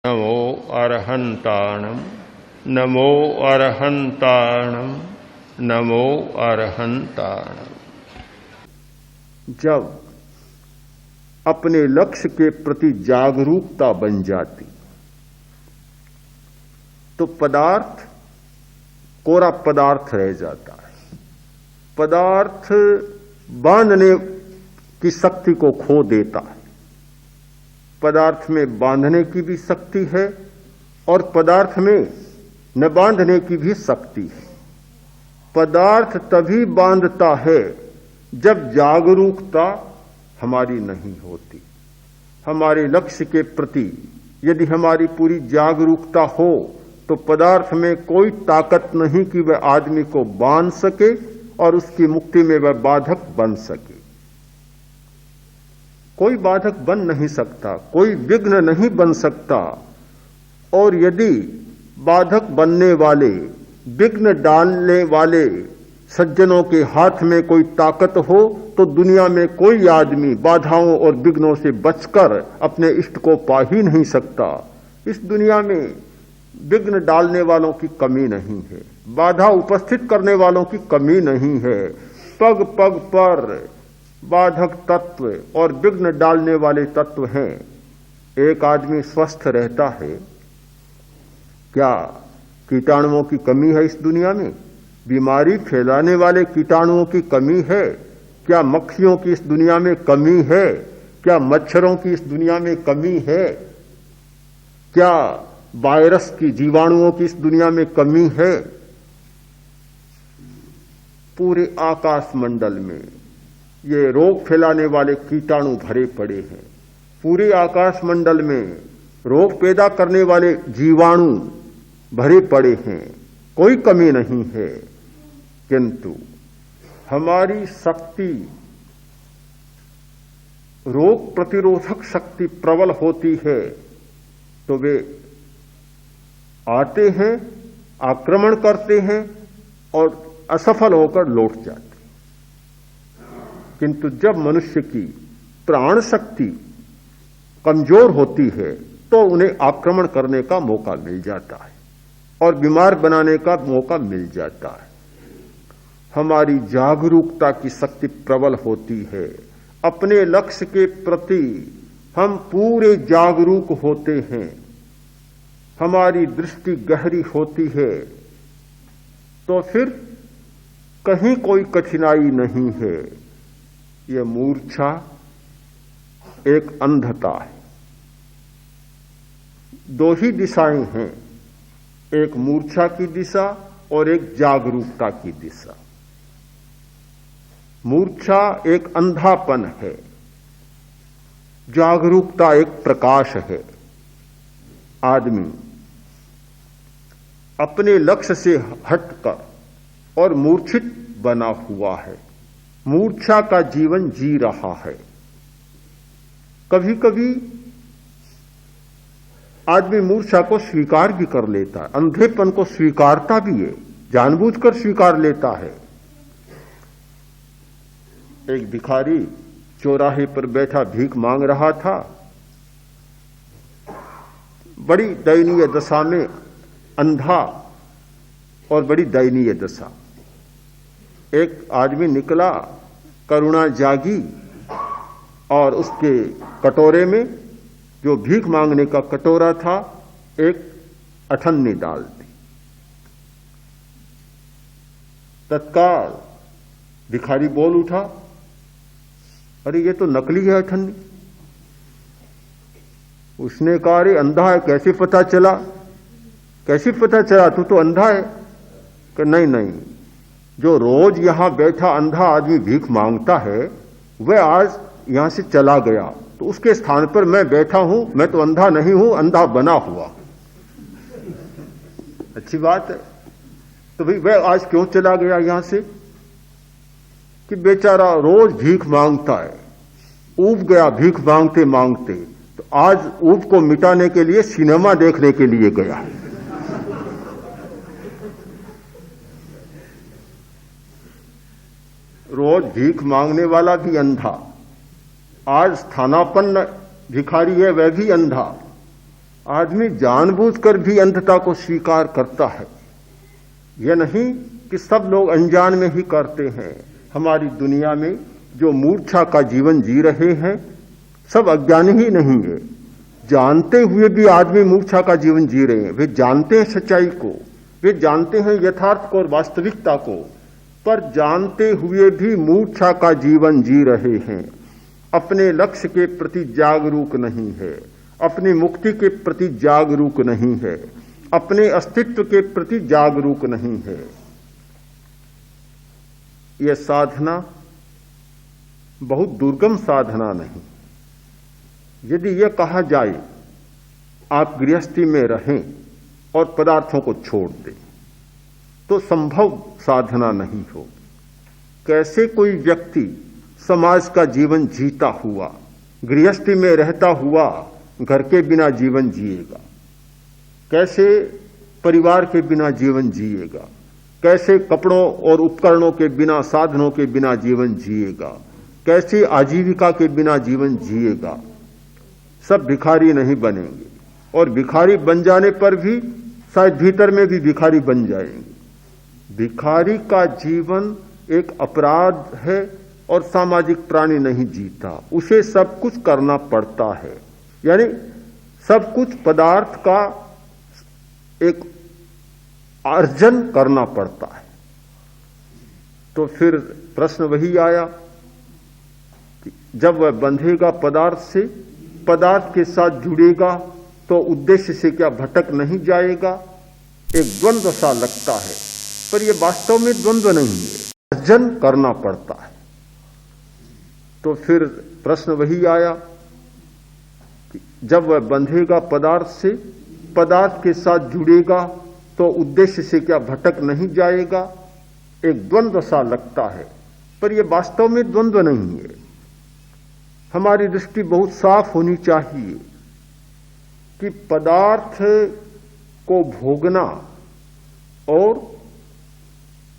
नमो अरहन्ताणं नमो अरहन्ताणं नमो अरहन्ताणं। जब अपने लक्ष्य के प्रति जागरूकता बन जाती तो पदार्थ कोरा पदार्थ रह जाता है। पदार्थ बांधने की शक्ति को खो देता है। पदार्थ में बांधने की भी शक्ति है और पदार्थ में न बांधने की भी शक्ति है। पदार्थ तभी बांधता है जब जागरूकता हमारी नहीं होती। हमारे लक्ष्य के प्रति यदि हमारी पूरी जागरूकता हो तो पदार्थ में कोई ताकत नहीं कि वह आदमी को बांध सके और उसकी मुक्ति में वह बाधक बन सके। कोई बाधक बन नहीं सकता, कोई विघ्न नहीं बन सकता। और यदि बाधक बनने वाले, विघ्न डालने वाले सज्जनों के हाथ में कोई ताकत हो तो दुनिया में कोई आदमी बाधाओं और विघ्नों से बचकर अपने इष्ट को पा ही नहीं सकता। इस दुनिया में विघ्न डालने वालों की कमी नहीं है, बाधा उपस्थित करने वालों की कमी नहीं है। पग पग पर बाधक तत्व और विघ्न डालने वाले तत्व हैं। एक आदमी स्वस्थ रहता है, क्या कीटाणुओं की कमी है इस दुनिया में? बीमारी फैलाने वाले कीटाणुओं की कमी है? क्या मक्खियों की इस दुनिया में कमी है? क्या मच्छरों की इस दुनिया में कमी है? क्या वायरस की, जीवाणुओं की इस दुनिया में कमी है? पूरे आकाश मंडल में ये रोग फैलाने वाले कीटाणु भरे पड़े हैं। पूरे आकाश मंडल में रोग पैदा करने वाले जीवाणु भरे पड़े हैं, कोई कमी नहीं है। किंतु हमारी शक्ति, रोग प्रतिरोधक शक्ति प्रबल होती है तो वे आते हैं, आक्रमण करते हैं और असफल होकर लौट जाते। किंतु जब मनुष्य की प्राण शक्ति कमजोर होती है तो उन्हें आक्रमण करने का मौका मिल जाता है और बीमार बनाने का मौका मिल जाता है। हमारी जागरूकता की शक्ति प्रबल होती है। अपने लक्ष्य के प्रति हम पूरे जागरूक होते हैं, हमारी दृष्टि गहरी होती है तो फिर कहीं कोई कठिनाई नहीं है। यह मूर्छा एक अंधता है। दो ही दिशाएं हैं, एक मूर्छा की दिशा और एक जागरूकता की दिशा। मूर्छा एक अंधापन है, जागरूकता एक प्रकाश है। आदमी अपने लक्ष्य से हटकर और मूर्छित बना हुआ है, मूर्छा का जीवन जी रहा है। कभी कभी आदमी मूर्छा को स्वीकार भी कर लेता है, अंधेपन को स्वीकारता भी है, जानबूझकर स्वीकार लेता है। एक भिखारी चौराहे पर बैठा भीख मांग रहा था। बड़ी दयनीय दशा में, अंधा और बड़ी दयनीय दशा। एक आदमी निकला, करुणा जागी और उसके कटोरे में, जो भीख मांगने का कटोरा था, एक अठन्नी डाल दी। तत्काल भिखारी बोल उठा, अरे ये तो नकली है अठन्नी। उसने कहा, अरे अंधा है, कैसे पता चला? कैसे पता चला? तू तो अंधा है। कि नहीं नहीं, जो रोज यहां बैठा अंधा आदमी भीख मांगता है वह आज यहां से चला गया, तो उसके स्थान पर मैं बैठा हूं। मैं तो अंधा नहीं हूं, अंधा बना हुआ। अच्छी बात है। तो भाई वह आज क्यों चला गया यहां से? कि बेचारा रोज भीख मांगता है, ऊब गया भीख मांगते मांगते, तो आज ऊब को मिटाने के लिए सिनेमा देखने के लिए गया। रोज भीख मांगने वाला भी अंधा, आज स्थानापन्न भिखारी है वह भी अंधा। आदमी जानबूझकर भी अंधता को स्वीकार करता है। यह नहीं कि सब लोग अनजान में ही करते हैं। हमारी दुनिया में जो मूर्छा का जीवन जी रहे हैं सब अज्ञानी ही नहीं है, जानते हुए भी आदमी मूर्छा का जीवन जी रहे हैं। वे जानते हैं सच्चाई को, वे जानते हैं यथार्थ को और वास्तविकता को, पर जानते हुए भी मूर्छा का जीवन जी रहे हैं। अपने लक्ष्य के प्रति जागरूक नहीं है, अपनी मुक्ति के प्रति जागरूक नहीं है, अपने अस्तित्व के प्रति जागरूक नहीं है। यह साधना बहुत दुर्गम साधना नहीं। यदि यह कहा जाए आप गृहस्थी में रहें और पदार्थों को छोड़ दें तो संभव साधना नहीं हो। कैसे कोई व्यक्ति समाज का जीवन जीता हुआ, गृहस्थी में रहता हुआ घर के बिना जीवन जिएगा? कैसे परिवार के बिना जीवन जिएगा? कैसे कपड़ों और उपकरणों के बिना, साधनों के बिना जीवन जिएगा? कैसे आजीविका के बिना जीवन जिएगा? सब भिखारी नहीं बनेंगे, और भिखारी बन जाने पर भी शायद भीतर में भी भिखारी बन जाएंगे। भिखारी का जीवन एक अपराध है और सामाजिक प्राणी नहीं जीता, उसे सब कुछ करना पड़ता है। यानी सब कुछ पदार्थ का एक अर्जन करना पड़ता है। तो फिर प्रश्न वही आया कि जब वह बंधेगा पदार्थ से, पदार्थ के साथ जुड़ेगा तो उद्देश्य से क्या भटक नहीं जाएगा? एक द्वंद्व सा लगता है, पर यह वास्तव में द्वंद्व नहीं है, अर्जन करना पड़ता है। तो फिर प्रश्न वही आया कि जब वह बंधेगा पदार्थ से, पदार्थ के साथ जुड़ेगा तो उद्देश्य से क्या भटक नहीं जाएगा? एक द्वंद्व सा लगता है, पर यह वास्तव में द्वंद्व नहीं है। हमारी दृष्टि बहुत साफ होनी चाहिए कि पदार्थ को भोगना और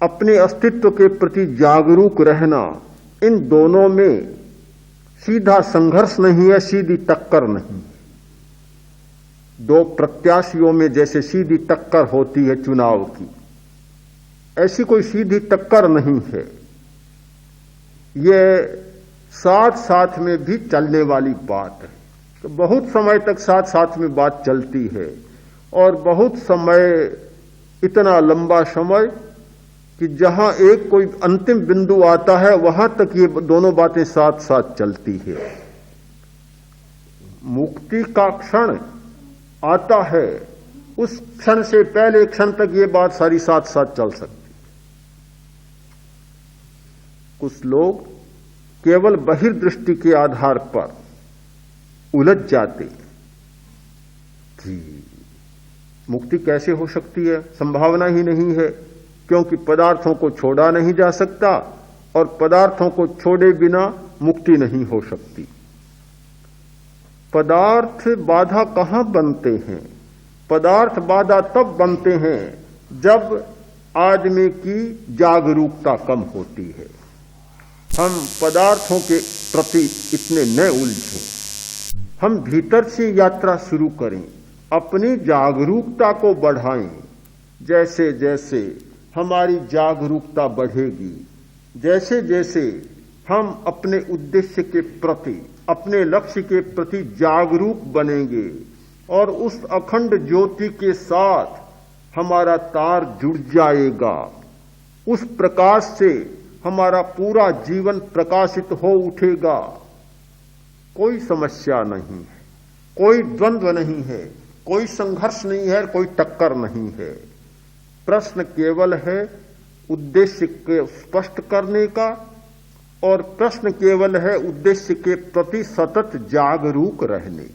अपने अस्तित्व के प्रति जागरूक रहना, इन दोनों में सीधा संघर्ष नहीं है, सीधी टक्कर नहीं। दो प्रत्याशियों में जैसे सीधी टक्कर होती है चुनाव की, ऐसी कोई सीधी टक्कर नहीं है। यह साथ साथ में भी चलने वाली बात है। तो बहुत समय तक साथ साथ में बात चलती है, और बहुत समय, इतना लंबा समय कि जहां एक कोई अंतिम बिंदु आता है वहां तक ये दोनों बातें साथ साथ चलती है। मुक्ति का क्षण आता है, उस क्षण से पहले क्षण तक ये बात सारी साथ साथ चल सकती। कुछ लोग केवल बहिर्दृष्टि के आधार पर उलझ जाते कि मुक्ति कैसे हो सकती है, संभावना ही नहीं है, क्योंकि पदार्थों को छोड़ा नहीं जा सकता और पदार्थों को छोड़े बिना मुक्ति नहीं हो सकती। पदार्थ बाधा कहां बनते हैं? पदार्थ बाधा तब बनते हैं जब आदमी की जागरूकता कम होती है। हम पदार्थों के प्रति इतने न उलझें, हम भीतर से यात्रा शुरू करें, अपनी जागरूकता को बढ़ाएं। जैसे जैसे हमारी जागरूकता बढ़ेगी, जैसे जैसे हम अपने उद्देश्य के प्रति, अपने लक्ष्य के प्रति जागरूक बनेंगे और उस अखंड ज्योति के साथ हमारा तार जुड़ जाएगा, उस प्रकाश से हमारा पूरा जीवन प्रकाशित हो उठेगा। कोई समस्या नहीं है, कोई द्वंद्व नहीं है, कोई संघर्ष नहीं है, कोई टक्कर नहीं है। प्रश्न केवल है उद्देश्य के स्पष्ट करने का, और प्रश्न केवल है उद्देश्य के प्रति सतत जागरूक रहने।